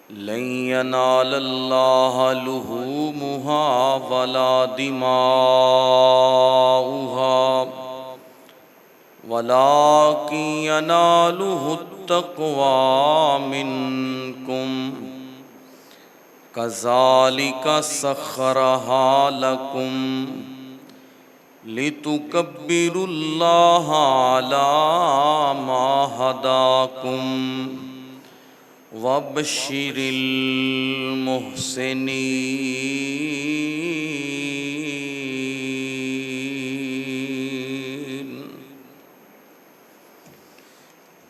لن ينال الله لحومها ولا دماؤها ولكن يناله التقوى منكم كذلك سخرها لكم لتكبروا الله على ما هداكم وبشر المحسنین۔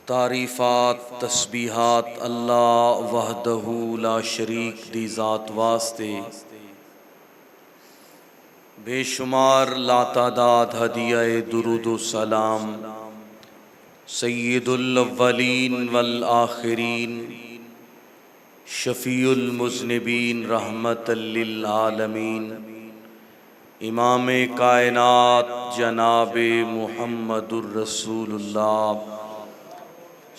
تعریفات تسبیحات اللہ وحدہ لا شریک دی ذات واسطے، بے شمار لاتعداد ہدیہ درود و سلام سید الاولین والآخرین، شفیع المذنبین رحمت للعالمین، امام کائنات جناب محمد الرسول اللہ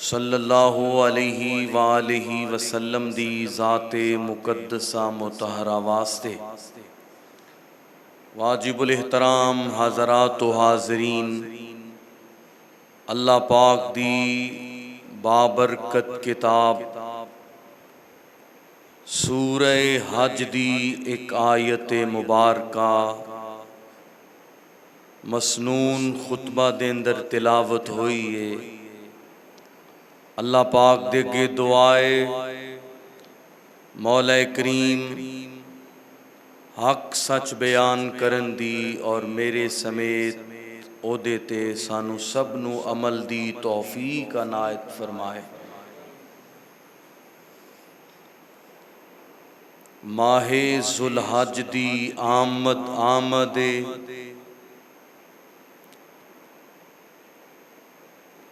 صلی اللہ علیہ وآلہ وسلم دی ذات مقدسہ مطہرہ واسطے، واجب الاحترام حضرات و حاضرین، اللہ پاک دی بابرکت کتاب سورہ حج دی ایک آیت مبارکہ مسنون خطبہ دے اندر تلاوت ہوئی ہے۔ اللہ پاک دے گے دعائے مولا کریم حق سچ بیان کرن دی اور میرے سمیت او دیتے سانو سب نو عمل دی توفیق عنایت فرمائے۔ ماہ ذوالحج دی آمد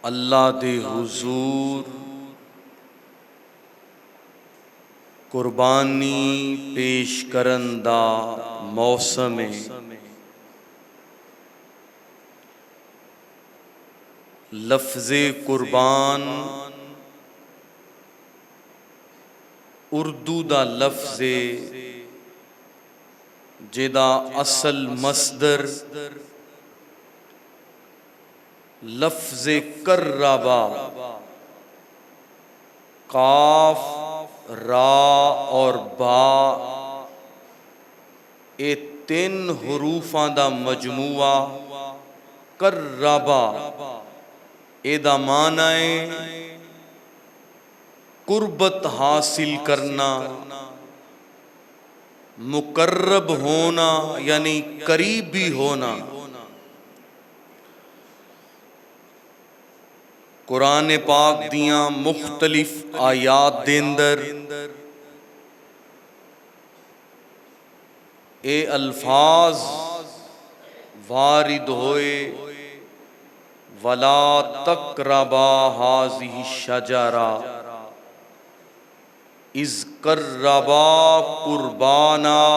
اللہ دے حضور قربانی پیش کرن دا موسم ہے۔ لفظ قربان اردو دا لفظ جدا اصل مصدر لفظ قربا، قاف را اور با اے تین حروفاں دا مجموعہ قربا، اے دا معنی ہے قربت حاصل کرنا، مقرب ہونا یعنی قریبی ہونا۔ قرآن پاک دیاں مختلف آیات دے اندر اے الفاظ وارد ہوئے، وَلَا تَقْرَبَا هَٰذِهِ الشَّجَرَةَ اِذْ قَرَّبَا قُرْبَانًا۔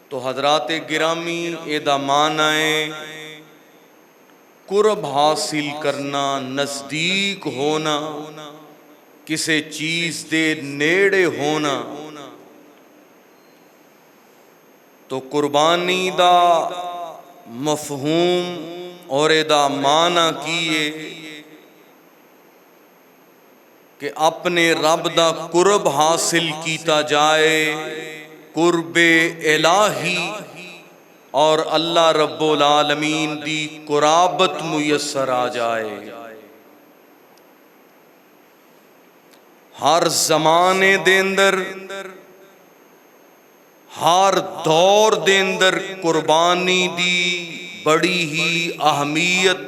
تو حضرات گرامی اے دا معنی ہے قرب حاصل کرنا، نزدیک ہونا، کسی چیز دے نیڑے ہونا۔ تو قربانی دا مفہوم اور دا معنی کیے کہ اپنے رب دا قرب حاصل کیتا جائے، قرب الہی، اور اللہ رب العالمین دی قرابت میسر آ جائے۔ ہر زمانے دے اندر، ہر دور دے اندر قربانی دی بڑی ہی اہمیت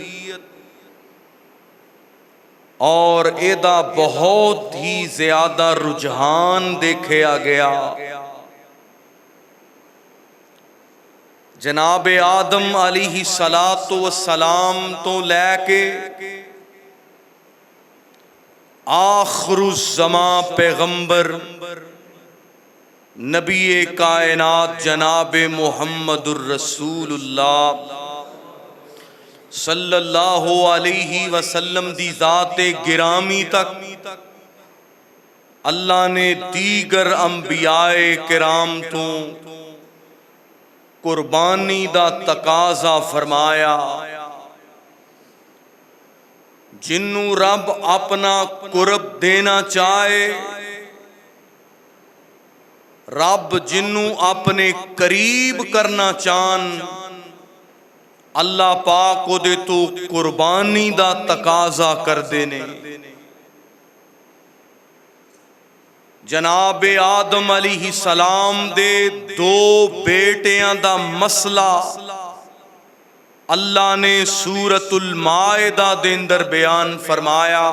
اور ایدہ بہت ہی زیادہ رجحان دیکھا گیا۔ جناب آدم علیہ السلام تو لے کے آخر الزمان پیغمبر نبی کائنات جناب محمد الرسول اللہ صلی اللہ علیہ وسلم دی ذات گرامی تک اللہ نے دیگر انبیاء کرام تو قربانی دا تقاضا فرمایا۔ جنوں رب اپنا قرب دینا چاہے، رب جنوں اپنے قریب کرنا چاہن، اللہ پاک دے تو قربانی دا تقاضا کر دینے۔ جناب آدم علیہ السلام دے دو بیٹیاں دا مسئلہ اللہ نے سورۃ المائدہ دے اندر بیان فرمایا۔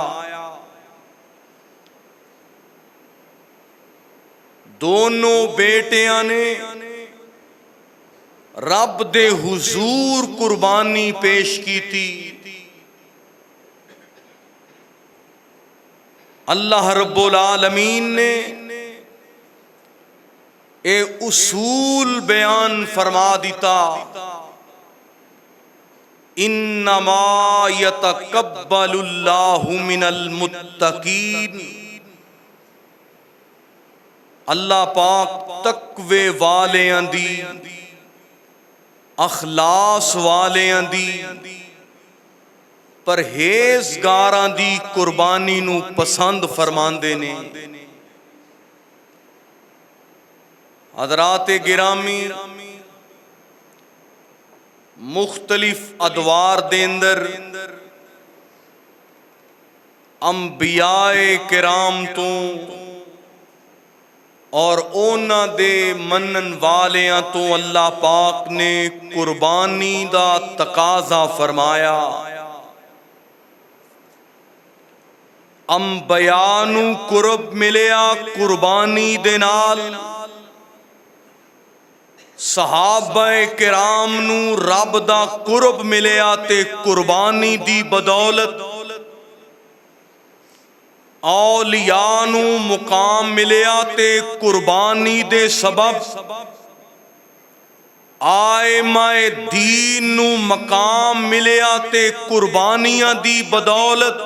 دونوں بیٹیاں نے رب دے حضور قربانی پیش کی تھی۔ اللہ رب العالمین نے اے اصول بیان فرما دیتا، انما یتقبل اللہ من المتقین۔ اللہ پاک تقوی والیاں دی، اخلاص والیاں دی، پرہیزگاراں دی قربانی نو پسند فرماندے نے۔ حضرات گرامی، مختلف ادوار دے اندر انبیاء کرام تو اور اونا دے منن والیاں تو اللہ پاک نے قربانی دا تقاضا فرمایا۔ انبیاء نو قرب ملیا قربانی دے نال، صحابہ کرام نو رب دا قرب ملیا تے قربانی دی بدولت، اولیاء نو مقام ملیا تے قربانی دے سبب، آئمہ دین نو مقام ملیا تے قربانیاں دی بدولت،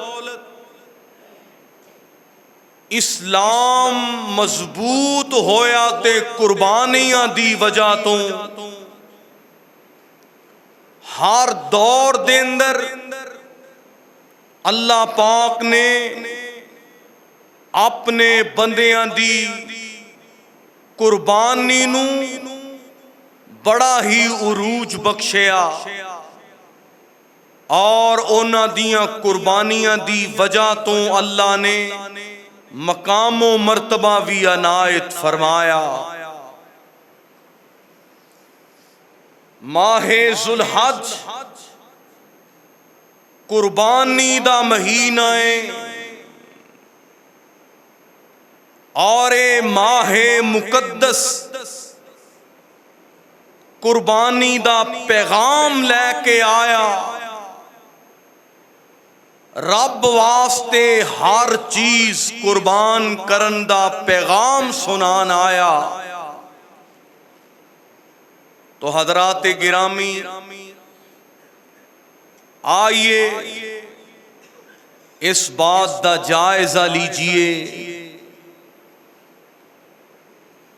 اسلام مضبوط ہویا تے قربانیاں دی وجہ تو۔ ہر دور دے اندر اللہ پاک نے اپنے بندیاں دی قربانی نو بڑا ہی عروج بخشیا، اور اونا دیاں قربانیاں دی وجہ تو اللہ نے مقام و مرتبہ بھی عنایت فرمایا۔ ماہ ذوالحج قربانی دا مہینہ ہے، اور اے ماہ مقدس قربانی دا پیغام لے کے آیا۔ رب واسطے ہر چیز قربان کرن دا پیغام سنان آیا۔ تو حضرات گرامی، آئیے اس بات دا جائزہ لیجئے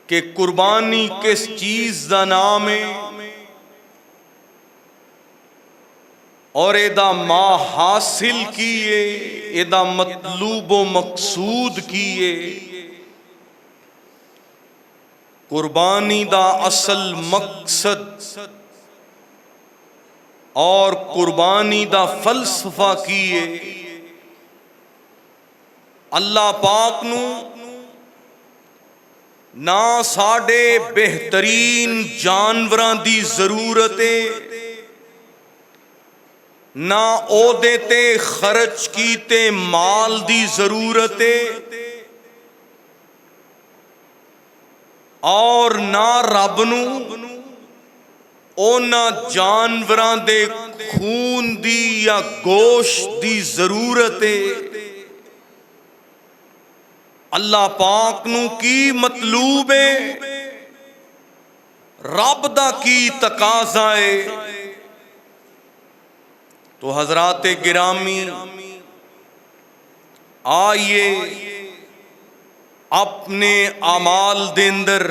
کہ قربانی کس چیز دا نام ہے، اور ایدہ ما حاصل کیے، ایدہ مطلوب و مقصود کیے۔ قربانی دا اصل مقصد اور قربانی دا فلسفہ کیے۔ اللہ پاک نو نہ ساڑے بہترین جانوراں دی ضرورت ہے، نہ او دیتے خرچ کیتے مال دی ضرورت ہے، اور نہ رب نو اونا جانوراں دے خون دی یا گوشت دی ضرورت ہے۔ اللہ پاک نو کی مطلوب ہے، رب دا کی تقاضا ہے، تو حضرات گرامی آئیے اپنے اعمال دے اندر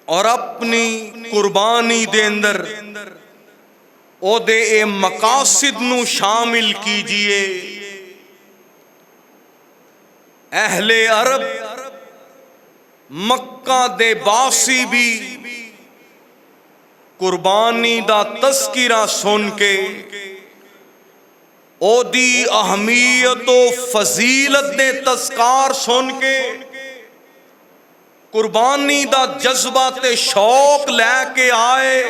اور اپنی قربانی دے اندر او دے اے مقاصد نو شامل کیجئے۔ اہل عرب مکہ دے باسی بھی قربانی دا تذکرہ سن کے او دی اہمیت و فضیلت دے تذکار سن کے قربانی دا جذبہ تے شوق لے کے آئے،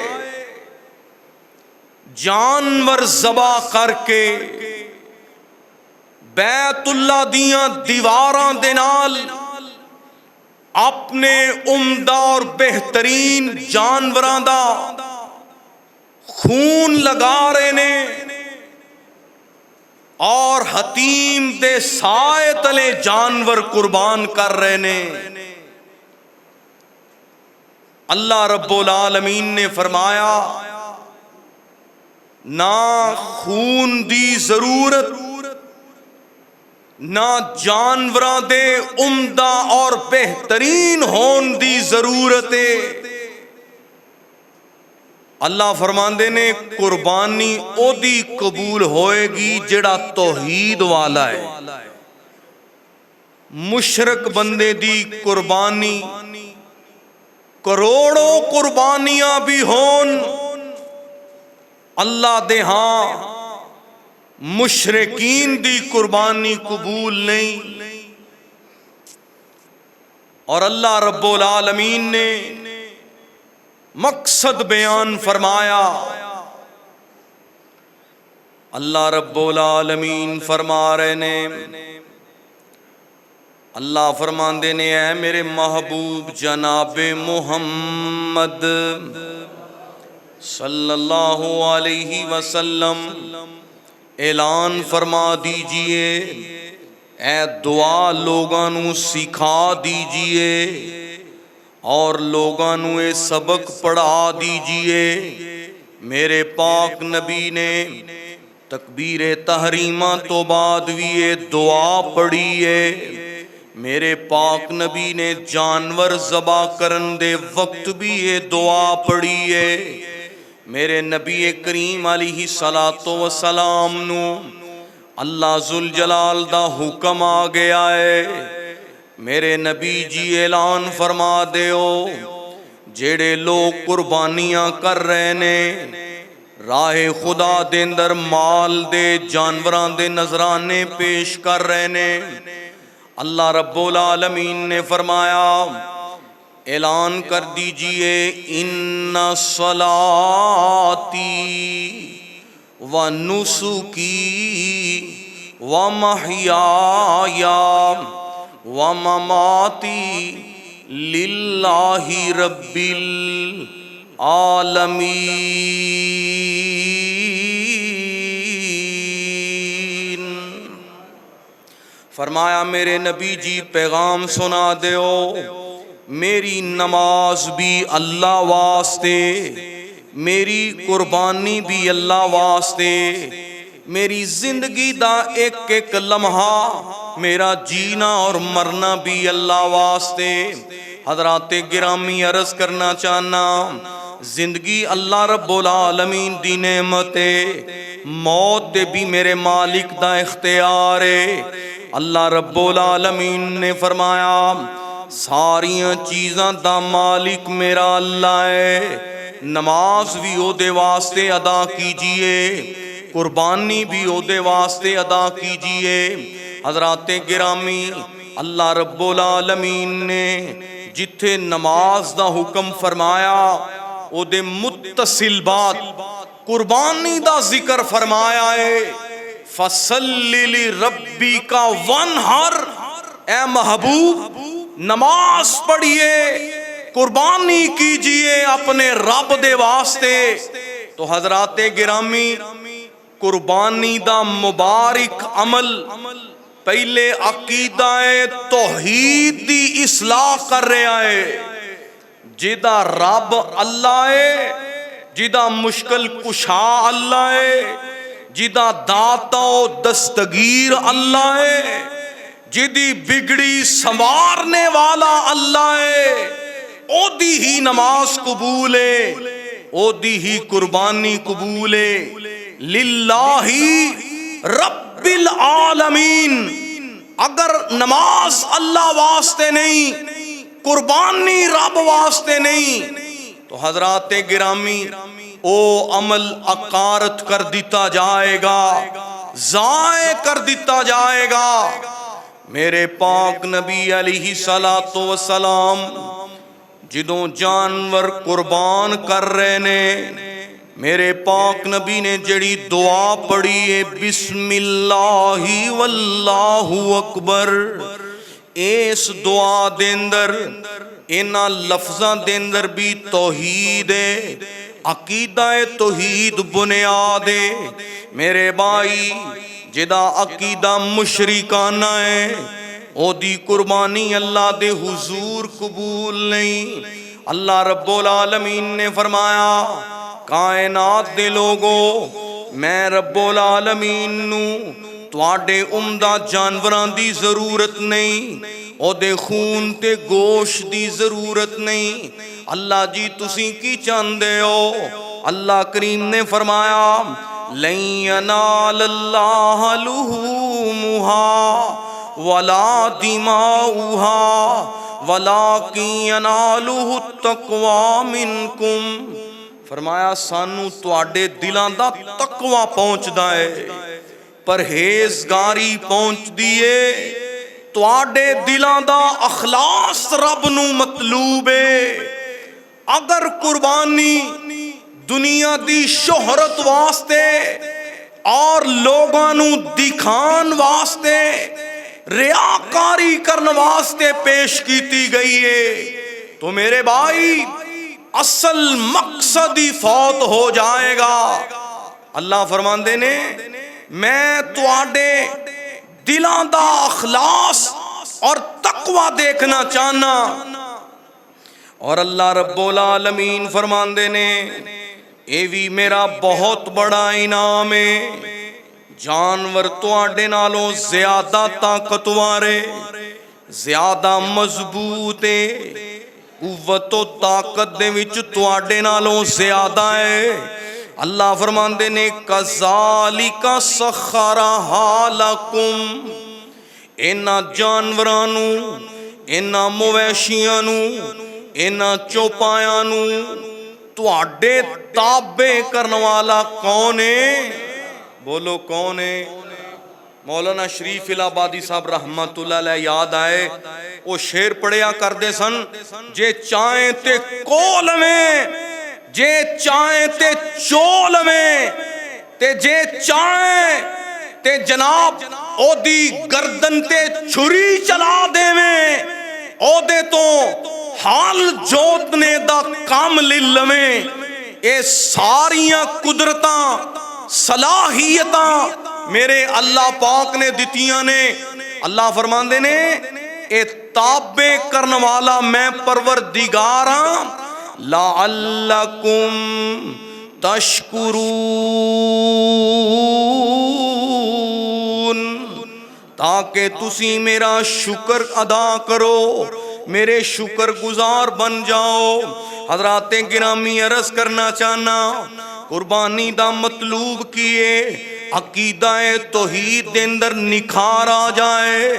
جانور ذبح کر کے بیت اللہ دیاں دیواراں دے نال اپنے عمدہ اور بہترین جانوراں دا خون لگا رہے نے اور حتیم دے سائے تلے جانور قربان کر رہے نے۔ اللہ رب العالمین نے فرمایا نہ خون دی ضرورت، نہ جانوراں دے عمدہ اور بہترین ہون دی ضرورت ہے۔ اللہ فرماندے نے قربانی او دی قبول ہوئے گی جڑا توحید والا ہے۔ مشرک بندے دی قربانی کروڑوں قربانیاں بھی ہون، اللہ دے ہاں مشرکین دی قربانی قبول نہیں۔ اور اللہ رب العالمین نے مقصد بیان فرمایا۔ اللہ رب العالمین فرما رہے نے، اللہ فرماندے نے اے میرے محبوب جناب محمد صلی اللہ علیہ وسلم اعلان فرما دیجئے، اے دعا لوگاں نو سکھا دیجئے اور لوگاں نو اے سبق پڑھا دیجئے۔ میرے پاک نبی نے تکبیر تحریمہ تو بعد بھی یہ دعا پڑھی ہے۔ میرے پاک نبی نے جانور ذبح کرن دے وقت بھی یہ دعا پڑھی ہے۔ میرے نبی کریم علیہ الصلوۃ والسلام نو اللہ ذوالجلال دا حکم آ گیا ہے، میرے نبی جی اعلان فرما دیو جڑے لوگ قربانیاں کر رہے نے راہ خدا دے اندر مال دے جانوراں دے نذرانے پیش کر رہے نے، اللہ رب العالمین نے فرمایا اعلان کر دیجئے ان صلاتی و نسکی و محیای و مماتی للہ رب العالمین۔ فرمایا میرے نبی جی پیغام سنا دیو، میری نماز بھی اللہ واسطے، میری قربانی بھی اللہ واسطے، میری زندگی دا ایک ایک لمحہ، میرا جینا اور مرنا بھی اللہ واسطے۔ حضرات گرامی عرض کرنا چاہنا، زندگی اللہ رب العالمین دی نعمت ہے، موت بھی میرے مالک دا اختیار ہے۔ اللہ رب العالمین نے فرمایا ساریاں چیزاں دا مالک میرا اللہ ہے، نماز بھی او دے واسطے ادا کیجئے، قربانی بھی او دے واسطے ادا کیجئے۔ حضرات گرامی اللہ رب العالمین نے جتھے نماز دا حکم فرمایا او دے متصل بات قربانی دا ذکر فرمایا ہے۔ فَصَلِّ لِرَبِّكَ وَانْحَرْ، اے محبوب نماز پڑھیے، قربانی کیجئے اپنے رب دے واسطے۔ تو حضرات گرامی قربانی دا مبارک عمل پہلے عقیدہ توحید دی اصلاح کر رہا ہے، جدا رب اللہ ہے، جدا مشکل کشا اللہ ہے، جدا داتا و دستگیر اللہ ہے، جدی بگڑی سنوارنے والا اللہ ہے، او دی ہی نماز قبول ہے، او دی ہی قربانی قبول ہے۔ للہ رب العالمین، اگر نماز اللہ واسطے نہیں، قربانی رب واسطے نہیں، تو حضرات گرامی او عمل اقارت کر دیتا جائے گا، ضائع کر دیتا جائے گا۔ میرے پاک نبی علیہ الصلوۃ والسلام جدوں جانور قربان کر رہے نے، میرے پاک نبی نے جڑی دعا پڑھی ہے، بسم اللہ واللہ اکبر، اس دعا دے اندر انہاں لفظاں دے اندر بھی توحید ہے، عقیدہ توحید بنیاد ہے۔ میرے بھائی جدا عقیدہ مشرکانہ ہے، او دی قربانی اللہ دے حضور قبول نہیں۔ اللہ رب العالمین نے فرمایا، کائنات دے لوگو، میں رب العالمین نو تواڈے عمدہ جانوراں دی ضرورت نہیں، او دے خون تے گوشت دی ضرورت نہیں۔ اللہ جی تسی کی چاہندے ہو؟ اللہ کریم نے فرمایا، لن ینال اللہ لحومها ولا دماؤها ولکن ینالہ التقوی منکم۔ فرمایا سانو تواڈے دلاں دا تقوی پہنچدا ہے، پرہیزگاری پہنچ دیے، تواڈے دلاں دا اخلاص رب نو مطلوب ہے۔ اگر قربانی دنیا دی شہرت واسطے اور لوگاں نو دکھان واسطے، ریاکاری کرن واسطے پیش کیتی گئی ہے، تو میرے بھائی اصل مقصد ہی فوت ہو جائے گا۔ اللہ فرماندے نے، میں تواڈے دلاں دا اخلاص اور تقوی دیکھنا چاہنا۔ اور اللہ رب العالمین فرماندے نے، اے بھی میرا بہت بڑا انعام ہے، جانور تواڈے نالوں زیادہ طاقتور ہے، زیادہ مضبوط ہے، قوت و طاقت دے وچ تواڈے نالوں زیادہ ہے۔ اللہ فرماندے نے، کذالک سخرھا لکم، انہاں جانوراں نو، انہاں مویشیاں نو، انہاں چوپایاں نو تواڈے تابع کرن والا کون ہے؟ بولو کون ہے؟ مولانا شریف الہآبادی صاحب رحمت اللہ علیہ یاد آئے، وہ شعر پڑھیا کردے سن، جے چاہیں تے کول میں، جے چاہیں تے چول میں، تے جے چاہیں تے جناب او دی گردن تے چھری چلا دے میں، او دے تو حال جوتنے دا کام للویں۔ اے ساریاں قدرتاں صلاحیتاں میرے اللہ پاک نے دتیاں نے۔ اللہ فرماندے نے، اے تابع کرن والا میں پروردگار ہاں، لعلکم تشکرون، تاکہ تسی میرا شکر ادا کرو، میرے شکر گزار بن جاؤ۔ حضرات گرامی عرض کرنا چاہنا، قربانی دا مطلوب کیے عقیدہ توحید دے اندر نکھار آ جائے،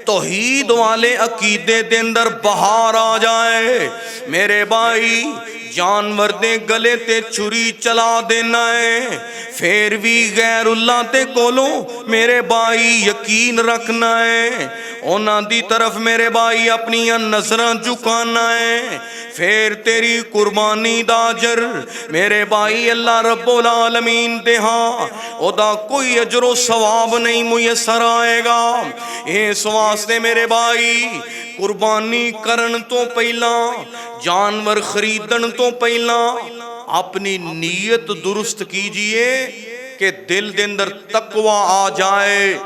توحید والے عقیدے دے اندر بہار آ جائے۔ میرے بھائی جانور دے گلے تے چھری چلا دینا ہے، پھر بھی غیر اللہ تے کولوں میرے بھائی یقین رکھنا ہے، انہاں دی طرف میرے بھائی اپنی نظراں جھکانا ہے، پھر تیری قربانی دا اجر میرے بھائی اللہ رب العالمین دے ہاں او دا کوئی اجر و ثواب نہیں میسر آئے گا۔ اس واسطے میرے بھائی قربانی کرن تو پہلا، جانور خریدن تو پہلا اپنی نیت درست کیجئے کہ دل دے اندر تقوی آ جائے،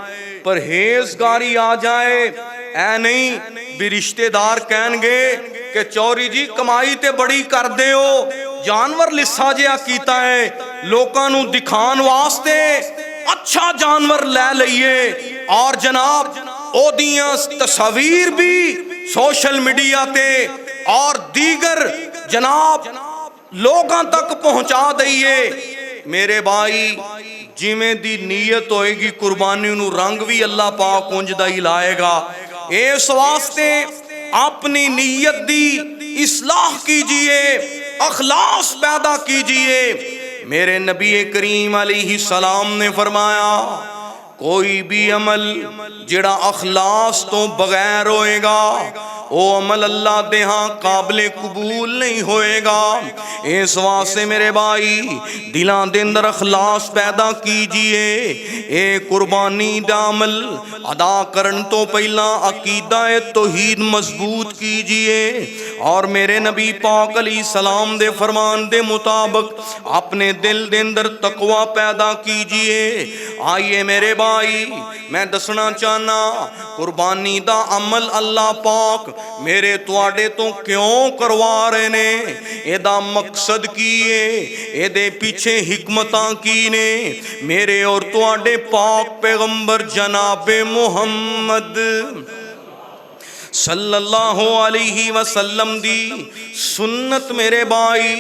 پرہیزگاری آ جائے۔ اے نہیں بھی رشتہ دار کہن گے کہ چوری جی کمائی تے بڑی کر دے ہو، جانور لسا جیا کیتا ہے لوکاں نو دکھان واسطے، اچھا جانور لے لئیے اور جناب او دیاں تصاویر بھی سوشل میڈیا تے اور دیگر جناب لوگاں تک پہنچا دئیے۔ میرے بھائی جویں دی نیت ہوئے گی قربانی نو رنگ بھی اللہ پاک انج دا ہی لائے گا۔ اس واسطے اپنی نیت دی اصلاح کیجئے، اخلاص پیدا کیجئے۔ میرے نبی کریم علیہ السلام نے فرمایا کوئی بھی عمل جڑا اخلاص تو بغیر ہوئے گا او عمل اللہ دے ہاں قابل قبول نہیں ہوئے گا۔ اس واسطے میرے بھائی دلاں دے اندر اخلاص پیدا کیجئے۔ اے قربانی دا عمل ادا کرن تو پہلا عقیدہ توحید مضبوط کیجئے اور میرے نبی پاک علیہ السلام دے فرمان دے مطابق اپنے دل دے اندر تقوی پیدا کیجئے۔ آئیے میرے بھائی میں دسنا چاہنا قربانی دا عمل اللہ پاک میرے تواڈے تو کیوں کروا رہے نے، اے دا مقصد کیے، اے دے پیچھے حکمتاں کی نے۔ میرے اور تواڈے پاک پیغمبر جناب محمد صلی اللہ علیہ وسلم دی سنت میرے بھائی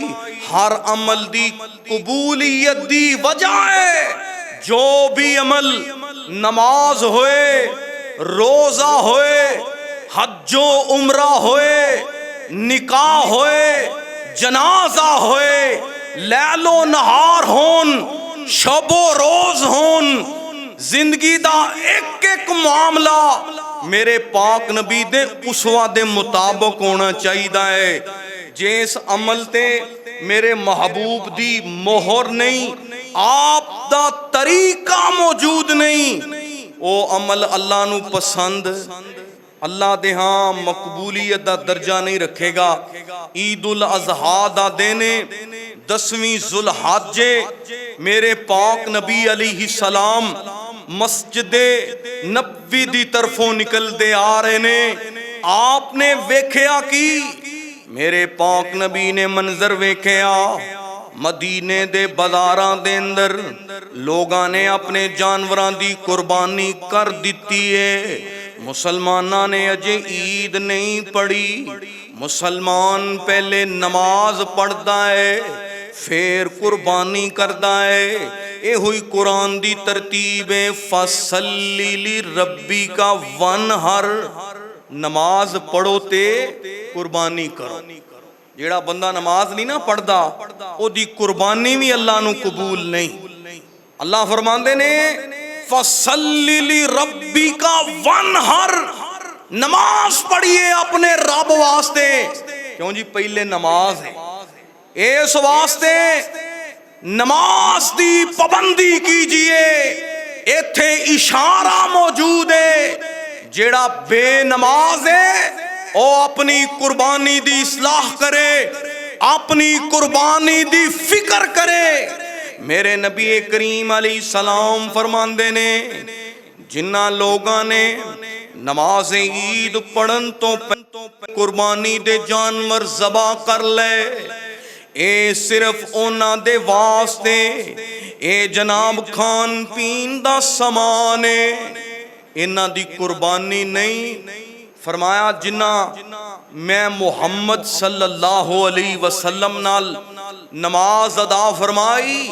ہر عمل دی قبولیت دی وجہ ہے۔ جو بھی عمل نماز ہوئے، روزہ ہوئے، حج و عمرہ ہوئے، نکاح ہوئے، جنازہ ہوئے، لیل و نہار ہون، شب و روز ہون، زندگی دا ایک ایک معاملہ میرے پاک نبی دے اسوہ دے مطابق ہونا چاہیے۔ جس عمل تے میرے محبوب دی مہر نہیں، آپ دا طریقہ موجود نہیں، او عمل اللہ نو پسند اللہ دے ہاں مقبولیت دا درجہ نہیں رکھے گا۔ عید الاضحیٰ دا دینے 10ویں ذوالحجہ میرے پاک نبی علیہ السلام مسجد نبوی دی طرفوں نکل دے آ رہے نے۔ آپ نے ویکھیا کی میرے پاک نبی نے منظر ویکھیا مدینے دے بازاراں دے اندر لوگاں نے اپنے جانوراں دی قربانی کر دیتی ہے۔ مسلمانہ نے اجے عید نہیں پڑھی، مسلمان پہلے نماز پڑھتا ہے پھر قربانی کرتا ہے۔ اے ہوئی قرآن دی ترتیب فَصَلِّ لِرَبِّكَ وَانْحَرْ، نماز پڑھو تے قربانی کرو۔ جیڑا بندہ نماز نہیں نہ پڑھدا او دی قربانی بھی اللہ نو قبول نہیں۔ اللہ فرماندے نے فَصَلِّ لِرَبِّكَ وَانْحَرْ، نماز پڑھیے اپنے رب واسطے۔ کیوں جی پہلے نماز ہے، اس واسطے نماز دی پابندی کیجئے۔ ایتھے اشارہ موجود ہے، جیڑا بے نماز ہے او اپنی قربانی دی اصلاح کرے، اپنی قربانی دی فکر کرے۔ میرے نبی کریم علیہ السلام فرماندے نے جنہ لوگاں نے نماز عید پڑھن تو قربانی دے جانور ذبح کر لے، اے صرف اونا دے واسطے اے جناب کھان پین دا سامان ہے، انہاں دی قربانی نہیں۔ فرمایا جنہ میں محمد صلی اللہ علیہ وسلم نال نماز ادا فرمائی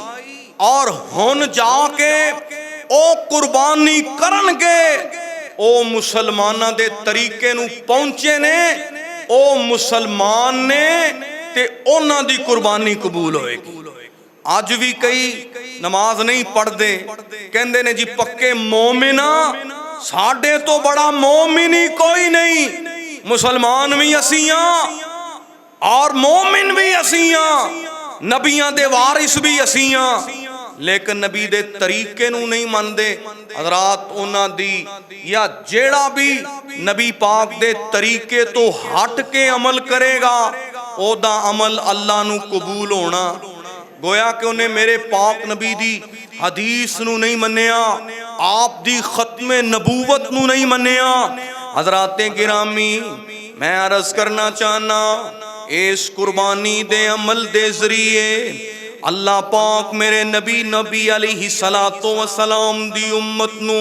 اور ہن جا کے او قربانی کرن گے، او مسلمانہ دے طریقے نو پہنچے نے، او مسلمان نے تے اونا دی قربانی قبول ہوئے گی۔ آج بھی کئی نماز نہیں پڑھ دے، کہندے نے جی پکے مومنہ، ساڑھے تو بڑا مومنی کوئی نہیں، مسلمان بھی اسیاں اور مومن بھی اسیاں، نبیاں دے وارث بھی اسیاں، لیکن نبی دے طریقے نو نہیں من دے۔ حضرات اونا دی یا جیڑا بھی نبی پاک دے طریقے تو ہٹ کے عمل کرے گا او دا عمل اللہ نو قبول ہونا۔ گویا کہ انہیں میرے پاک نبی دی حدیث نو نہیں منیا، آپ دی ختم نبوت نو نہیں منیا۔ حضرات گرامی میں عرض کرنا چاہنا اس قربانی دے عمل دے ذریعے اللہ پاک میرے نبی علیہ الصلوۃ والسلام دی امت نو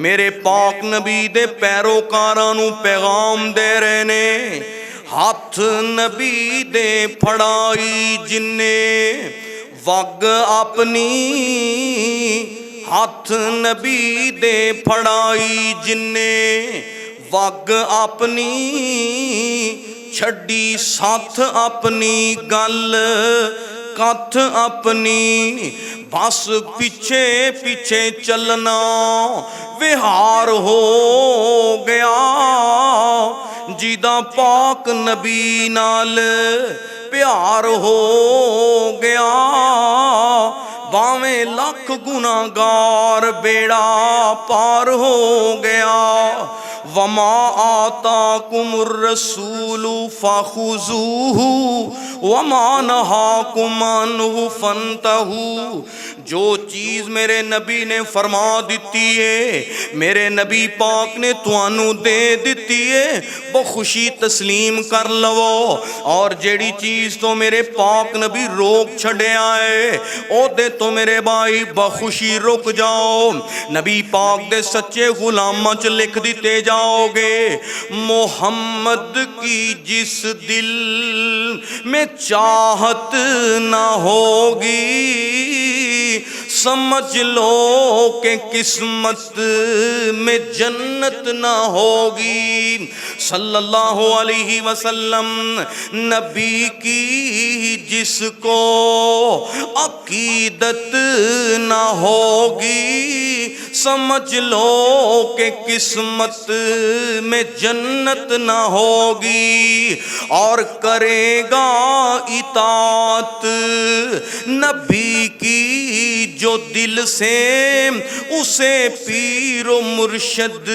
میرے پاک نبی دے پیروکاراں نو پیغام دے رہے نے ہاتھ نبی دے پھڑائی جنے وگ اپنی ہاتھ نبی دے پھڑائی جنے وگ اپنی چھڈی ساتھ اپنی گل کتھ اپنی بس پیچھے پیچھے چلنا وہار ہو گیا جیدہ پاک نبی نال پیار ہو گیا باویں لاکھ گناہگار بیڑا پار ہو گیا وما آتاکم الرسول فخذوہ وما نہاکم عنہ فانتہوا جو چیز میرے نبی نے فرما دیتی ہے میرے نبی پاک نے توانوں دے دیتی ہے بخوشی تسلیم کر لو اور جیڑی چیز تو میرے پاک نبی روک چھڑے آئے او دے تو میرے بھائی بخوشی رک جاؤ نبی پاک دے سچے غلاماں چ لکھ دیتے جاؤ گے محمد کی جس دل میں چاہت نہ ہوگی سمجھ لو کہ قسمت میں جنت نہ ہوگی صلی اللہ علیہ وسلم نبی کی جس کو عقیدت نہ ہوگی سمجھ لو کہ قسمت میں جنت نہ ہوگی اور کرے گا اطاعت نبی کی جو دل سے اسے پیر و مرشد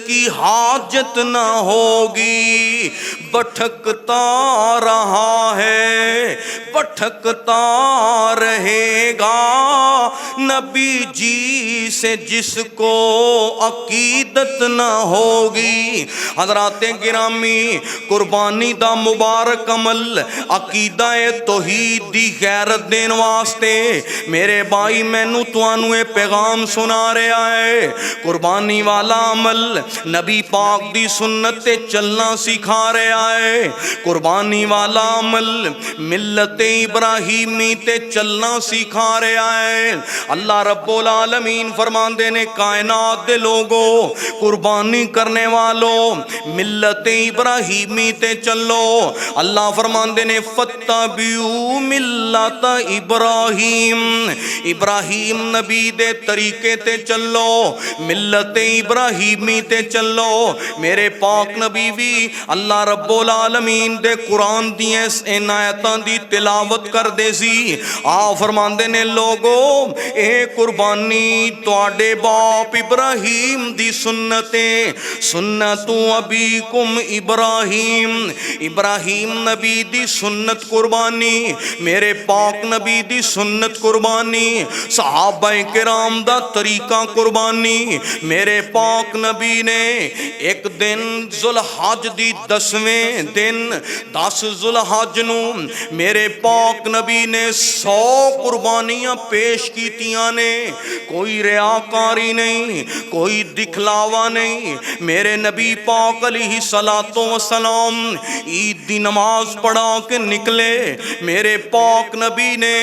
کی حاجت نہ ہوگی بھٹکتا رہا ہے بھٹکتا رہے گا نبی جی سے جس کو عقیدت نہ ہوگی حضرات گرامی قربانی دا مبارک عمل عقیدہ توحید دی غیرت دین واسطے میرے بھائی مینوں توانوں اے پیغام سنا رہا ہے قربانی والا عمل نبی پاک دی سنت تے چلنا سکھا رہا ہے قربانی والا عمل ملت ابراہیمی تے چلنا سکھا رہا ہے اللہ رب العالمین فرماندے نے کائنات دے لوگوں قربانی کرنے والوں ملت ابراہیمی تے چلو اللہ فرماندے نے فتبعوا ملت ابراہیم ابراہیم نبی دے طریقے تے چلو ملت ابراہیمی تے چلو میرے پاک نبی بھی اللہ رب العالمین دے قرآن دی ان آیتاں دی تلاوت کر دے سی فرماندے نے لوگو اے قربانی تواڈے باپ ابراہیم دی سنتیں سنت ابیکم ابراہیم ابراہیم نبی دی سنت قربانی میرے پاک نبی دی سنت قربانی صحابہ کرام دا طریقہ قربانی میرے پاک نبی نے ایک دن ذوالحج دی 10ویں دن 10 ذوالحج نو میرے پاک نبی نے 100 قربانیاں پیش کیتیاں نے کوئی ریاکاری نہیں کوئی دکھلاوا نہیں میرے نبی پاک علیہ الصلوۃ والسلام عید دی نماز پڑھا کے نکلے میرے پاک نبی نے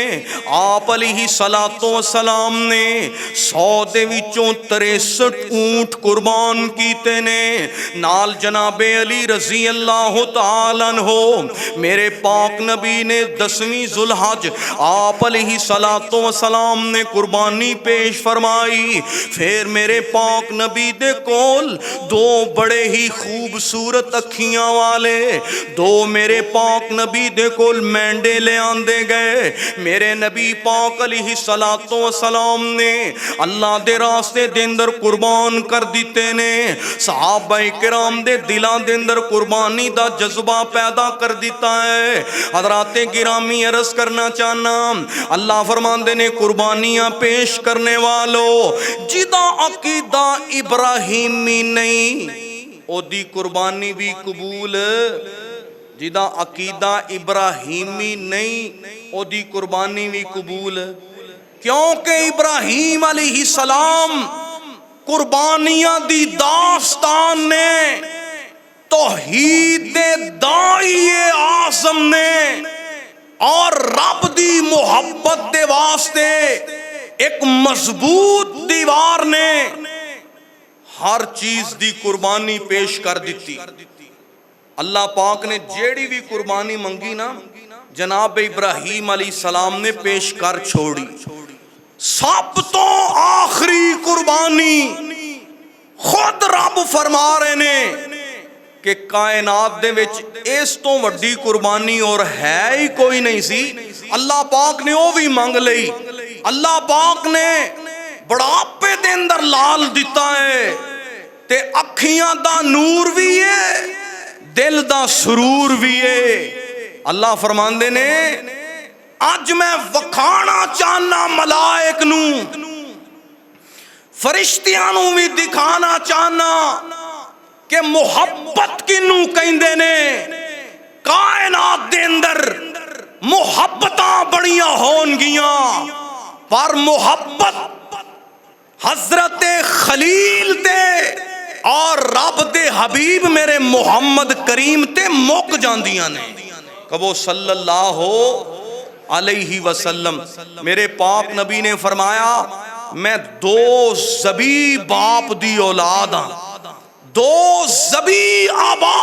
آپ علیہ الصلوۃ والسلام نے 100 دے وچوں 63 اونٹ قربان کیتے نے نال جناب علی رضی اللہ تعالی عنہ میرے پاک نبی نے 10ویں ذوالحج آپ علیہ الصلوۃ والسلام نے قربانی پیش فرمائی پھر میرے پاک نبی دے کول 2 بڑے ہی خوبصورت اکھیاں والے 2 میرے پاک نبی دے کول مینڈے لے آندے گئے میرے نبی پاک علیہ الصلوۃ والسلام نے اللہ دے راستے دے اندر قربان کر دیتے نے صحابہ کرام دے دلاں دے اندر قربانی دا جذبہ پیدا کر دیتا ہے حضرات گرامی عرض کرنا چاہنا اللہ فرماندے نے قربانیاں پیش کرنے والوں جدا عقیدہ ابراہیمی نہیں او دی قربانی بھی قبول جدا عقیدہ ابراہیمی نہیں او دی قربانی بھی قبول ہے، کیونکہ ابراہیم علیہ السلام قربانیاں دی داستان نے توحید دے دائی اعظم نے اور رب دی محبت دے واسطے ایک مضبوط دیوار نے ہر چیز دی قربانی پیش کر دیتی۔ اللہ پاک نے جیڑی بھی قربانی منگی نا جناب ابراہیم علیہ السلام نے پیش کر چھوڑی۔ سب تو آخری قربانی خود رب فرما رہے نے کہ کائنات دے وچ اس تو وڈی قربانی اور ہے ہی کوئی نہیں سی، اللہ پاک نے وہ بھی منگ لئی۔ اللہ پاک نے بڑھاپے دے اندر لال دیتا ہے تے اکھیاں دا نور بھی ہے دل دا سرور بھی ہے۔ اللہ فرماندے نے اج میں وکھانا چاہنا ملائک نو فرشتیاں نو بھی دکھانا چاہنا کہ محبت کنوں کہندے نے۔ کائنات دے اندر محبتاں بڑیاں ہون گیاں پر محبت حضرت خلیل تے اور رب دے حبیب میرے محمد کریم تے مک جاندیاں نے۔ کہو صلی اللہ علیہ وسلم۔ میرے پاک نبی نے فرمایا میں دو زبی باپ دی اولاد ہاں، دو زبی آبا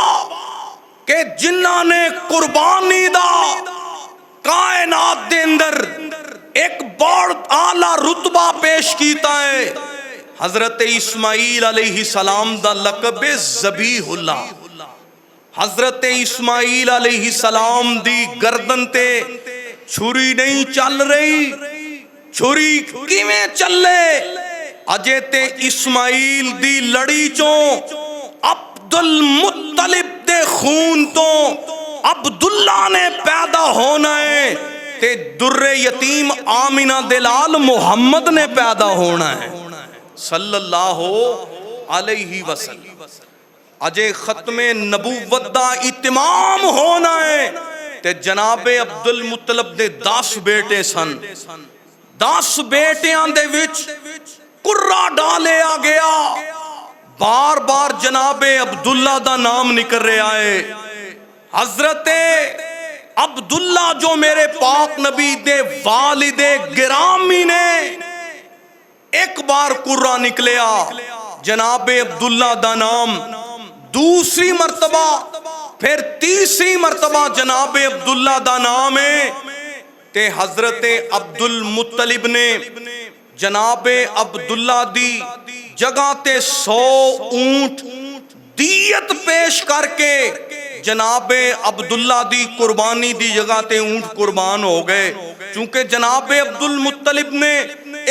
کہ جنہاں نے قربانی دا کائنات دے اندر ایک بڑا اعلیٰ رتبہ پیش کیتا ہے۔ حضرت اسماعیل علیہ السلام دا لقب ذبیح اللہ۔ حضرت اسماعیل علیہ السلام دی گردن تے چھری نہیں چل رہی، چھری کیویں چلے؟ اجے تے اسماعیل دی لڑی چوں عبد المطلب دے خون تو عبداللہ نے پیدا ہونا ہے تے در یتیم آمینہ دلال محمد نے پیدا ہونا ہے صلی اللہ علیہ وسلم۔ اجے ختم نبوت دا اتمام ہونا ہے تے جناب عبد المطلب دے 10 بیٹے سن، 10 بیٹیاں دے وچ قرہ ڈالے آ گیا، بار بار جناب عبداللہ دا نام نکل رہا ہے۔ حضرت عبداللہ جو میرے پاک نبی دے والد گرامی نے ایک بار قرہ نکلیا جناب عبداللہ دا نام، دوسری مرتبہ پھر تیسری مرتبہ جناب عبداللہ دا نام ہے تے حضرت عبد المطلب نے جناب عبداللہ دی جگہ تے 100 اونٹ دیت پیش کر کے جناب عبداللہ دی قربانی دی جگہ تے اونٹ قربان ہو گئے، چونکہ جناب عبد المطلب نے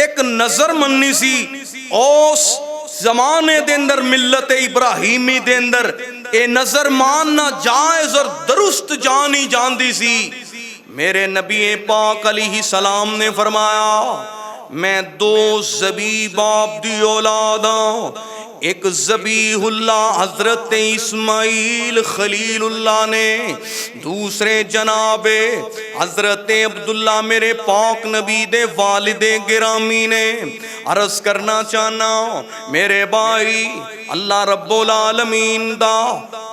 ایک نظر مننی سی اس زمانے دے اندر ملت ابراہیمی دے اندر اے نظر ماننا جائز اور درست جانی جاندی سی۔ میرے نبی پاک علیہ السلام نے فرمایا میں 2 ذبیح باپ دی اولاد ہوں، ایک ذبیح اللہ حضرت اسماعیل خلیل اللہ نے، دوسرے جناب حضرت عبداللہ میرے پاک نبی دے والد گرامی نے۔ عرض کرنا چاہنا میرے بھائی اللہ رب العالمین دا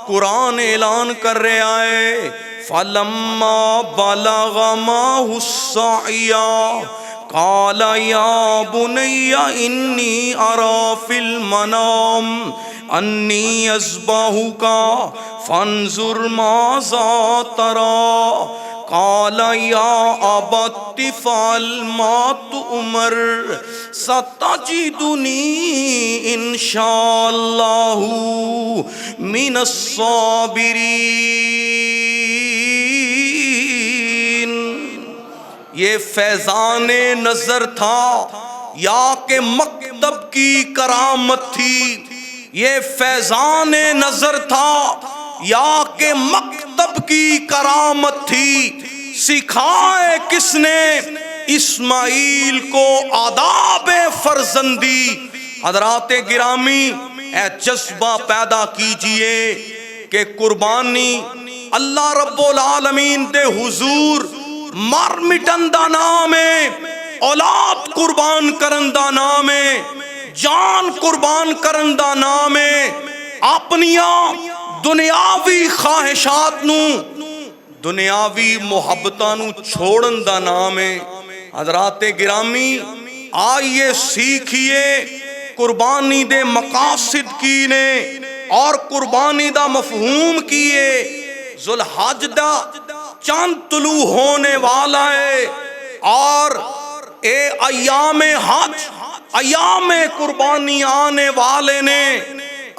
قرآن اعلان کر رہا ہے فَلَمَّا بَلَغَ مَعَهُ السَّعْيَ قال یا بنی انی ارى فی المنام انی اذبحک فانظر ماذا تری قال یا ابت افعل ما تؤمر ستجدنی ان شاء اللہ من الصابرین۔ یہ فیضان نظر تھا یا کہ مکتب کی کرامت تھی؟ یہ فیضان نظر تھا یا کہ مکتب کی کرامت تھی؟ سکھائے کس نے اسماعیل کو آداب فرزندی؟ حضرات گرامی اے جذبہ پیدا کیجئے کہ قربانی اللہ رب العالمین دے حضور مر مٹن دا نام ہے، اولاد قربان کرن دا نام ہے، جان قربان کرن دا نام ہے، اپنیاں دنیاوی خواہشات نو، دنیاوی محبتاں نو چھوڑن دا نام ہے۔ حضرات گرامی، آئیے سیکھیے قربانی دے مقاصد کی نے اور قربانی دا مفہوم کیے۔ ذوالحج دا چاند طلوع ہونے والا ہے اور اے ایام حج، ایام قربانی آنے والے نے۔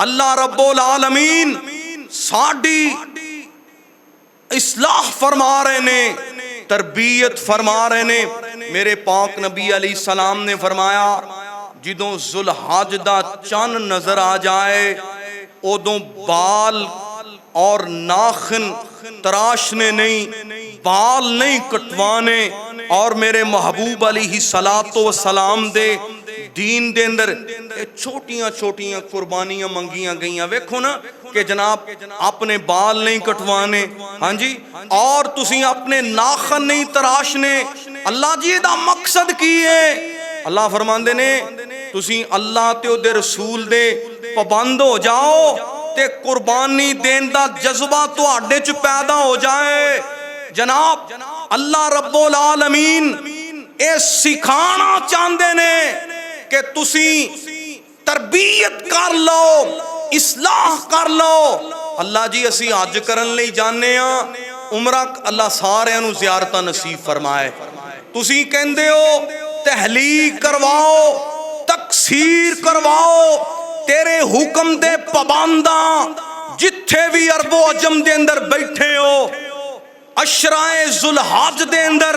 اللہ رب العالمین ساڈی اصلاح فرما رہے نے، تربیت فرما رہے نے۔ میرے پاک نبی علیہ السلام نے فرمایا جدوں ذوالحج دا چند نظر آ جائے ادوں بال اور ناخن تراشنے نہیں، بال نہیں کٹوانے، اور میرے محبوب علیہ السلام دے دین دے اندر چھوٹیاں چھوٹیاں قربانیاں منگیاں گئیاں۔ ویکھو نا کہ جناب اپنے بال نہیں کٹوانے، ہاں جی، اور تسی اپنے ناخن نہیں تراشنے۔ اللہ جی دا مقصد کی ہے؟ اللہ فرماندے نے تسی اللہ تے دے رسول دے پابند ہو جاؤ تے قربانی دین دا جذبہ تواڈے چ پیدا ہو جائے۔ جناب اللہ رب العالمین اے سکھانا چاہندے نے کہ تسی تربیت کر لو، اصلاح کر لو۔ اللہ جی اسی حج کرن لئی جانے ہاں، عمرہ اللہ سارے نو زیارتاں نصیب فرمائے۔ تسی کہندے ہو تحلیق کرواؤ، تکسیر کرواؤ، تیرے حکم دے پابنداں جتھے بھی عرب و عجم دے اندر بیٹھے ہو، عشرائے ذوالحج دے اندر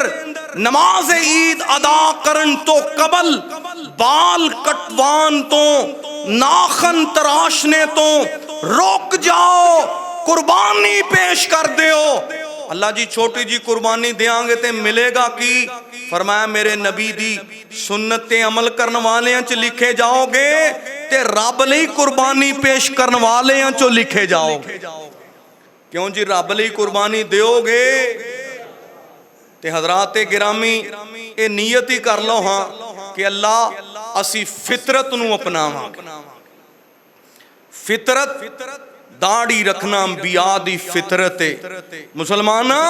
نماز عید ادا کرن تو قبل بال کٹوان تو، ناخن تراشنے تو روک جاؤ، قربانی پیش کر دیو۔ اللہ جی چھوٹی جی قربانی دیاں گے تے ملے گا کی؟ فرمایا میرے نبی دی سنت عمل کرن والیاں چ لکھے جاؤ گے تے رب لئی قربانی پیش کرن والیاں چ لکھے جاؤ گے۔ کیوں جی رب لئی قربانی دیو گے تے حضرات گرامی اے نیت ہی کر لو ہاں کہ اللہ اسی فطرت نو اپناواں گے۔ فطرت داڑھی رکھنا انبیاء دی فطرت ہے۔ مسلمانہ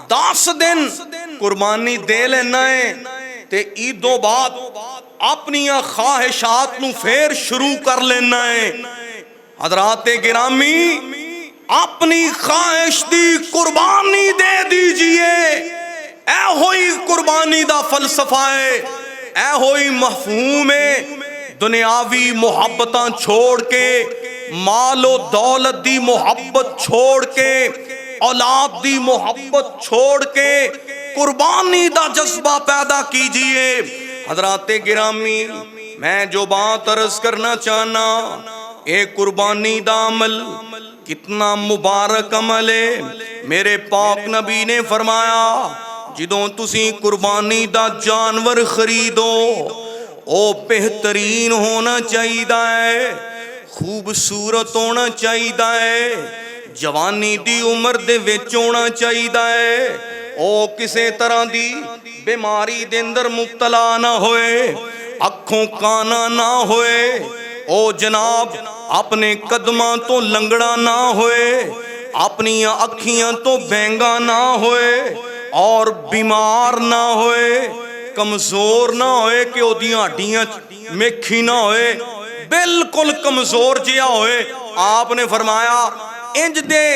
10 دن قربانی دے لینا ہے تے عیدوں بعد اپنی خواہشات نو پھر شروع کر لینا ہے۔ حضرات گرامی اپنی خواہش دی قربانی دے دیجئے۔ اے ہوئی قربانی دا فلسفہ ہے، اے ہوئی مفہوم ہے۔ دنیاوی محبتاں چھوڑ کے، مال و دولت دی محبت چھوڑ کے، اولاد دی محبت چھوڑ کے قربانی دا جذبہ پیدا کیجئے۔ حضرات گرامی میں جو بات عرض کرنا چاہنا، اے قربانی دا عمل کتنا مبارک عمل ہے۔ میرے پاک نبی نے فرمایا جدوں تسی قربانی دا جانور خریدو او بہترین ہونا چاہیے، خوبصورت ہونا چاہیے، جوانی دی عمر دے وچ ہونا چاہیے، او کسے طرح دی بیماری دے اندر مبتلا نہ ہوئے، اکھوں کانا نہ ہوئے، او جناب اپنے قدماں تو لنگڑا نہ ہوئے، اپنی اکھیاں تو بینگا نہ ہوئے، اور بیمار نہ ہوئے، کمزور نہ ہوئے کہ او دیاں ہڈیاں میکھی نہ ہوئے، بالکل کمزور جیا ہوئے۔ آپ نے فرمایا انج دے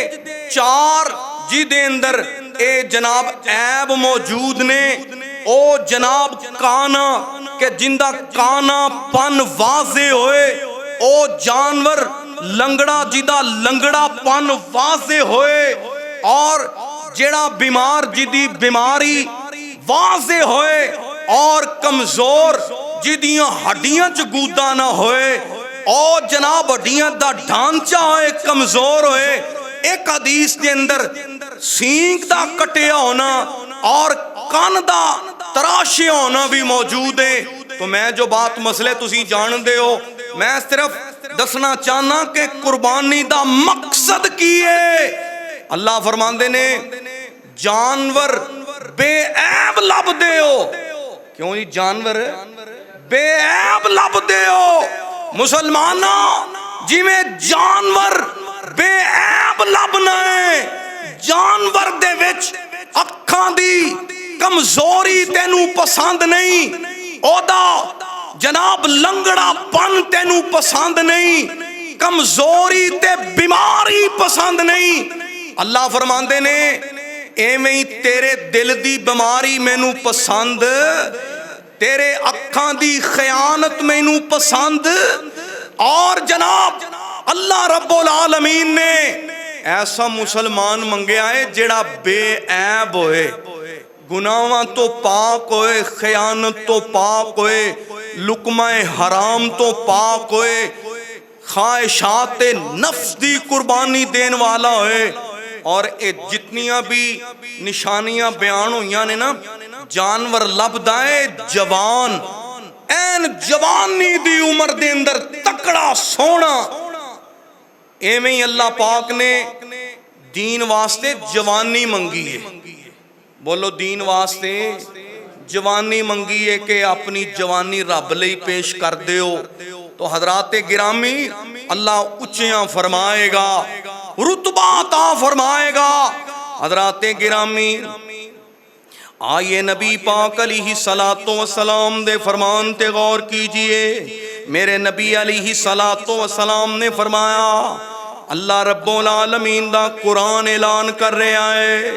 4 جی دے اندر اے جناب عیب موجود نے، او جناب کانا کہ جندہ کانا پن واضح ہوئے، او جانور لنگڑا جدہ لنگڑا پن واضح ہوئے، اور جڑا بیمار جدی بیماری واضح ہوئے، اور کمزور جدیاں ہڈیاں چ گودا نہ ہوئے، اور جناب ہڈیاں دا ڈھانچہ ہوئے کمزور ہوئے۔ ایک حدیث دے اندر سینگ دا کٹیا ہونا اور کان دا تراشے ہونا بھی موجود ہے۔ تو میں جو بات مسئلے تسی جان دے ہو، میں صرف دسنا چاہنا کہ قربانی دا مقصد کی ہے۔ اللہ فرماندے نے جانور بے عیب لب دے ہو. کیوں جی جانور بے عیب لب دے ہو. مسلمانوں جی میں جانور بے عیب لبنا ہے. جانور دے وچ اکھاں دی کمزوری تینوں پسند نہیں, اودا جناب لنگڑا پن تینوں پسند نہیں, کمزوری تے بیماری پسند نہیں. اللہ فرماندے نے ایویں ہی تیرے دل دی بیماری مینوں پسند, تیرے اکھاں دی خیانت مینوں پسند. اور جناب اللہ رب العالمین نے ایسا مسلمان منگیا ہے جڑا بے عیب ہوئے, گناہاں تو پاک ہوئے, خیانت تو پاک ہوئے, لقمہ حرام تو پاک ہوئے, خواہشات نفس دی قربانی دین والا ہوئے. اور اے جتنیاں بھی نشانیاں بیان ہوئیاں نے نا, جانور لبدا ہے جوان, این جوانی دی عمر دے اندر تکڑا سونا. ایویں ہی اللہ پاک نے دین واسطے جوانی منگی ہے. بولو دین واسطے جوانی منگی ہے کہ اپنی جوانی رب لئی پیش کر دیو. تو حضرات گرامی اللہ اونچیاں فرمائے گا, رتبہ عطا فرمائے گا. حضرات گرامی آئیے نبی پاک علیہ السلام دے فرمان تے غور کیجئے. میرے نبی علیہ السلام نے فرمایا, اللہ رب العالمین دا قرآن اعلان کر رہا ہے,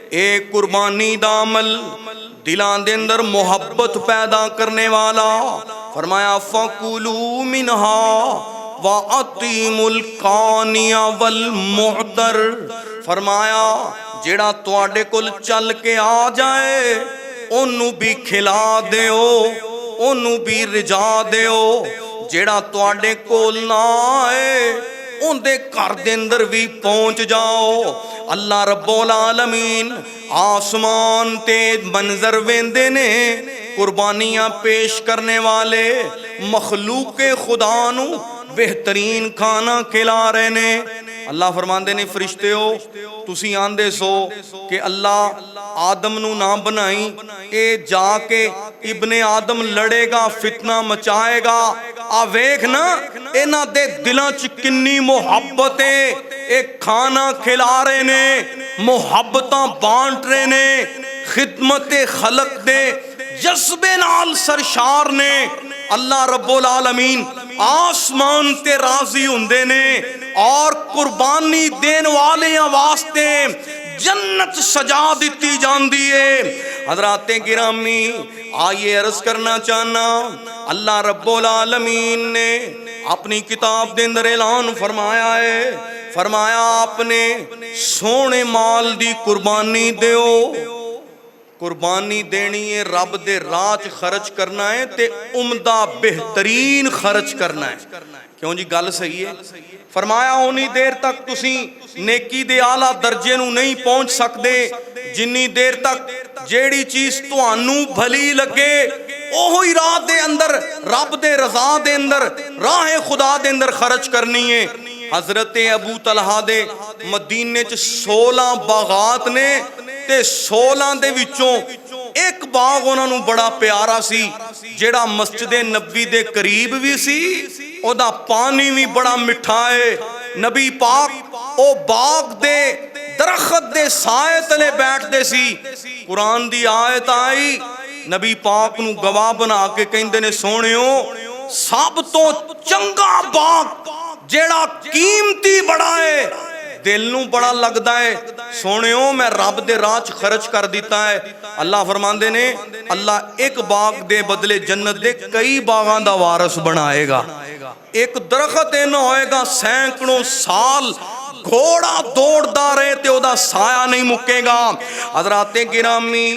اے قربانی دا عمل دلان دے اندر محبت پیدا کرنے والا. فرمایا فَقُلُوا مِنْهَا وَأَطِيمُوا الْقَانِيَ وَالْمُعْتَرِ. فرمایا جیڑا تواڈے کول چل کے آ جائے اونوں بھی کھلا دیو, اونوں بھی رجا دیو. جیڑا تواڈے کول نہ آئے اون دے گھر دے اندر بھی پہنچ جاؤ. اللہ رب العالمین آسمان تے منظر ویندے نے, قربانیاں پیش کرنے والے مخلوق خدا نو بہترین کھانا کھلا رہے نے. اللہ فرماندے نے فرشتے ہو تسی آندے سو کہ اللہ آدم نو نہ بنائی, اے جا کے ابن آدم لڑے گا, فتنہ مچائے گا. آ ویکھ نا اینا دے دلاں چ کنی محبت ہے, ایک کھانا کھلا رہے نے, محبتاں بانٹ رہے نے, خدمت خلق دے جذبے نال سرشار نے. اللہ رب العالمین آسمان تے راضی ہوندے نے اور قربانی دین والے واسطے جنت سجا دیتی جاندی ہے. حضرات گرامی آئیے عرض کرنا چاہنا, اللہ رب العالمین نے اپنی کتاب دے اندر اعلان فرمایا ہے, فرمایا آپ نے سونے مال دی قربانی دیو. قربانی دینی ہے رب دے راج خرچ کرنا ہے تے عمدہ بہترین خرچ کرنا ہے. کیوں جی گل صحیح ہے. فرمایا اونی دیر تک تسی نیکی دے اعلیٰ درجے نو نہیں پہنچ سکدے جنی دیر تک جیڑی چیز تانوں بھلی لگے اوہی راہ دے اندر رب دے رضا دے اندر راہ خدا دے اندر خرچ کرنی ہے. حضرت ابو طلحہ دے مدینے چ 16 باغات نے تے 16 دے وچوں ایک باغ انہاں نوں بڑا پیارا سی جیڑا مسجد نبوی دے قریب بھی سی, او دا پانی بھی بڑا مٹھا ہے. نبی پاک او باغ دے درخت دے سائے تلے بیٹھ دے سی. قرآن دی آیت آئی, نبی پاک نو گواہ بنا کے کہندے نے سونیو سب تو چنگا باغ جیڑا قیمتی بڑا ہے, دل نو بڑا لگدا ہے, سونیو میں رب دے راہ خرچ کر دیتا ہے. اللہ فرماندے نے اللہ ایک باغ دے بدلے جنت دے کئی باغاں دا وارث بنائے گا. ایک درخت اینا ہوئے گا سینکڑوں سال گھوڑا دوڑدا رہے تے او دا سایہ نہیں مکے گا. حضرات گرامی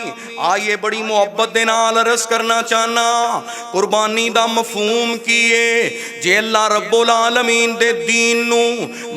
آئیے بڑی محبت دے نال عرض کرنا چاہنا, قربانی دا مفہوم کیے جے اللہ رب العالمین دے دین نو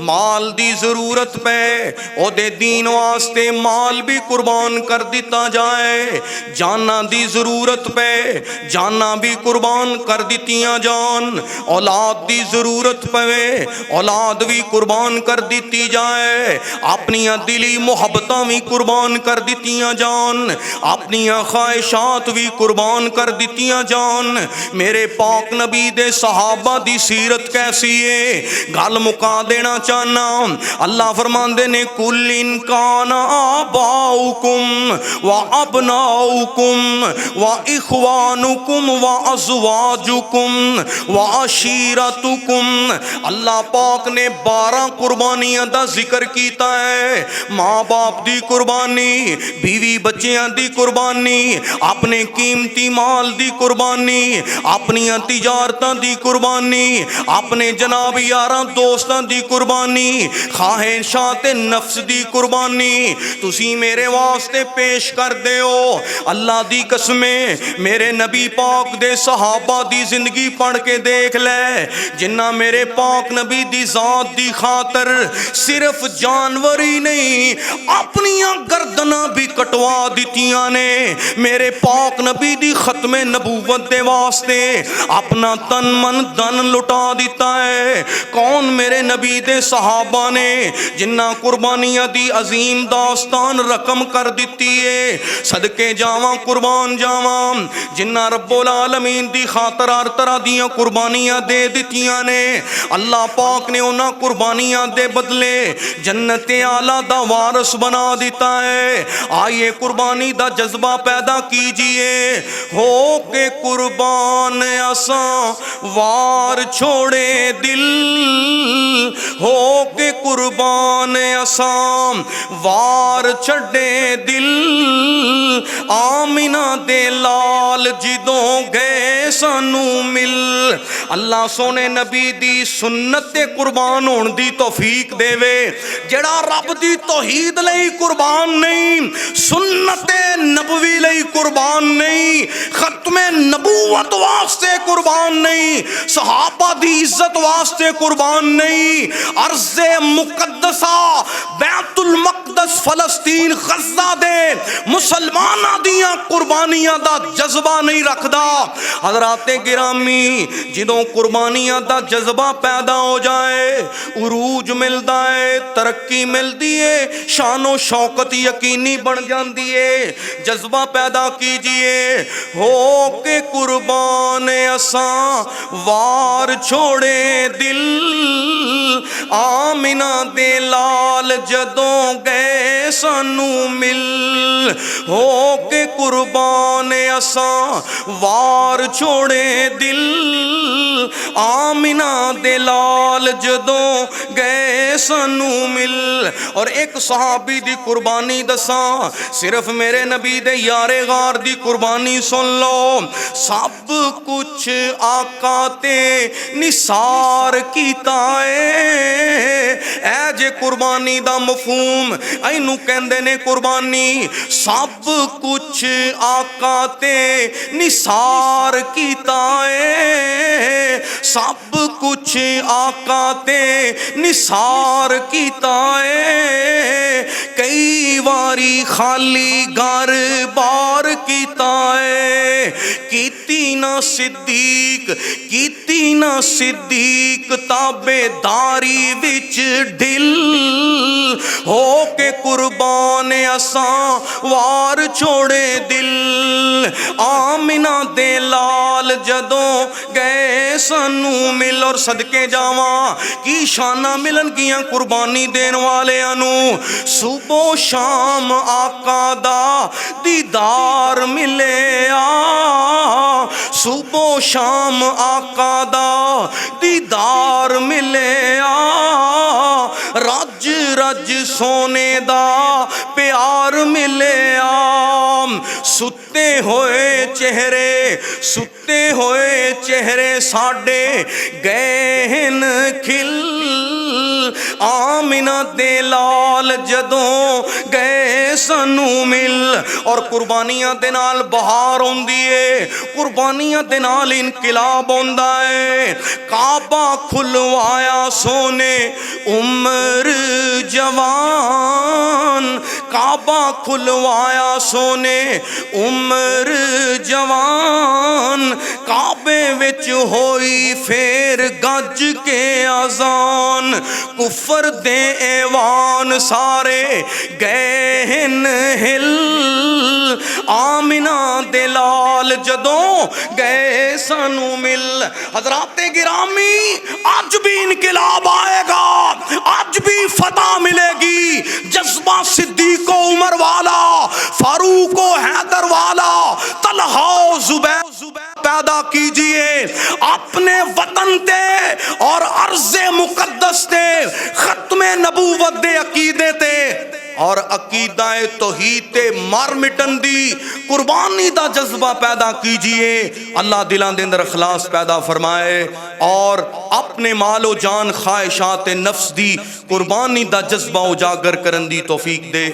مال دی ضرورت پہ او دے دین واسطے مال بھی قربان کر دیتا جائے, جانا دی ضرورت پہ جانا بھی قربان کر دیتیاں جان, اولاد دی ضرورت پہ اولاد بھی قربان کر دیتی دیتی جائے، اپنی دلی محبتاں بھی قربان کر دیتیاں جان، اپنی خواہشات بھی قربان کر دیتیاں جان۔ میرے پاک نبی دے صحابہ دی سیرت کیسی ہے، گل مکا دینا چاہنا۔ اللہ فرماندے نے کل ان کان آباؤکم و ابناؤکم و اخوانکم و ازواجکم و عشیرتکم۔ اللہ پاک نے 12 قربانیاں دا ذکر کیتا ہے، ماں باپ دی قربانی، بیوی بچیاں دی قربانی، اپنے قیمتی مال دی قربانی، اپنی تجارتاں دی قربانی، اپنے جناب یاراں دوستاں دی قربانی، خواہشات نفس دی قربانی تسی میرے واسطے پیش کر دیو۔ اللہ دی قسمیں میرے نبی پاک دے صحابہ دی زندگی پڑھ کے دیکھ لے، جنہ میرے پاک نبی دی ذات دی خاطر صرف جانور ہی نہیں اپنی گردناں بھی کٹوا دیتیاں نے۔ میرے پاک نبی دی ختم نبوت دے واسطے اپنا تن من دن لٹا دیتا ہے۔ کون میرے نبی دے صحابہ نے جنہ قربانیاں دی عظیم داستان رقم کر دیتی ہے، صدقے جاواں قربان جاواں، جنہ رب العالمین دی خاطر ہر طرح دیاں قربانیاں دے دیتیاں نے۔ اللہ پاک نے انہاں قربانیاں دے بدلے جنت اعلیٰ دا وارث بنا دیتا ہے۔ آئیے قربانی دا جذبہ پیدا کیجئے، ہو کے قربان اساں وار چھوڑے دل، ہو کے قربان اساں وار چھڑے دل، آمینہ دے لال جدوں گئے سانو مل۔ اللہ سونے نبی دی سنت قربان ہون دی توفیق دے وے، جڑا رب دی توحید لئی قربان نہیں، سنت نبوی لئی قربان نہیں، ختم نبوت واسطے قربان نہیں، صحابہ دی عزت واسطے قربان نہیں، ارض مقدسہ بیت المقدس فلسطین غزہ دے مسلمانہ دیاں قربانیاں دا جذبہ نہیں رکھدا۔ حضرات گرامی، جدوں قربانیاں دا جذبہ پیدا ہو جائے، عروج ملدا ہے، ترقی ملدی ہے، شان و شوکت یقینی بن جاندی ہے۔ جذبہ پیدا کیجئے، ہو کے قربان اساں وار چھوڑے دل، آمینہ دے لال جدوں گئے سانو مل، ہو کے قربان اساں وار چھوڑے دل، آمینہ دے لال جدوں گئے سانو مل۔ اور ایک صحابی دی قربانی دساں، صرف میرے نبی دے یار غار دی قربانی سن لو۔ سب کچھ آقا تے نثار کیتا ہے، اے جے قربانی دا مفہوم اینو کہندے نے قربانی۔ سب کچھ آقا تے نثار کیتا ہے، سب کچھ آقا تے نثار کیتا ہے، کئی واری خالی گھر بار کیتا ہے، کیتی نہ صدیق، کیتی نہ صدیق تابے داری وچ ڈھل، ہو کے قربان اساں وار چھوڑے دل، آمینہ دے لال جدوں گئے سانو مل۔ اور صدقے جاواں کی شانہ ملن گیاں قربانی دین والے انو، صبح و شام آقا دا دیدار ملے آ، صبح و شام آقا دا دیدار ملے آ، رج رج سونے دا پیار ملے آ، ستے ہوئے چہرے، ستے ہوئے چہرے ساڈے گئے ہن کھل، آمینہ دے لال جدوں گئے سانو مل۔ اور قربانیاں دے نال بہار ہوندی ہے، قربانیاں دے نال انقلاب ہوندا ہے۔ کعبہ کھلوایا سونے عمر جوان، کعبہ کھلوایا سونے عمر جوان، کعبے وچ ہوئی پھر گج کے اذان کفر دے ایوان سارے گئے ہن ہل آمنہ دے لال جدوں گئے سانو مل حضرات گرامی آج بھی انقلاب آئے گا آج بھی فتح ملے گی جذبہ صدیق و عمر والا فاروق و حیدر والا طلحہ و زبیر پیدا کیجئے اپنے وطن تے اور ارض مقدس تے ختم نبوت دے عقیدے تے اور عقیدہ توحید تے مار مٹن دی قربانی دا جذبہ پیدا کیجئے اللہ دلاں دے اندر اخلاص پیدا فرمائے اور اپنے مال و جان خواہشات نفس دی قربانی دا جذبہ اجاگر کرن دی توفیق دے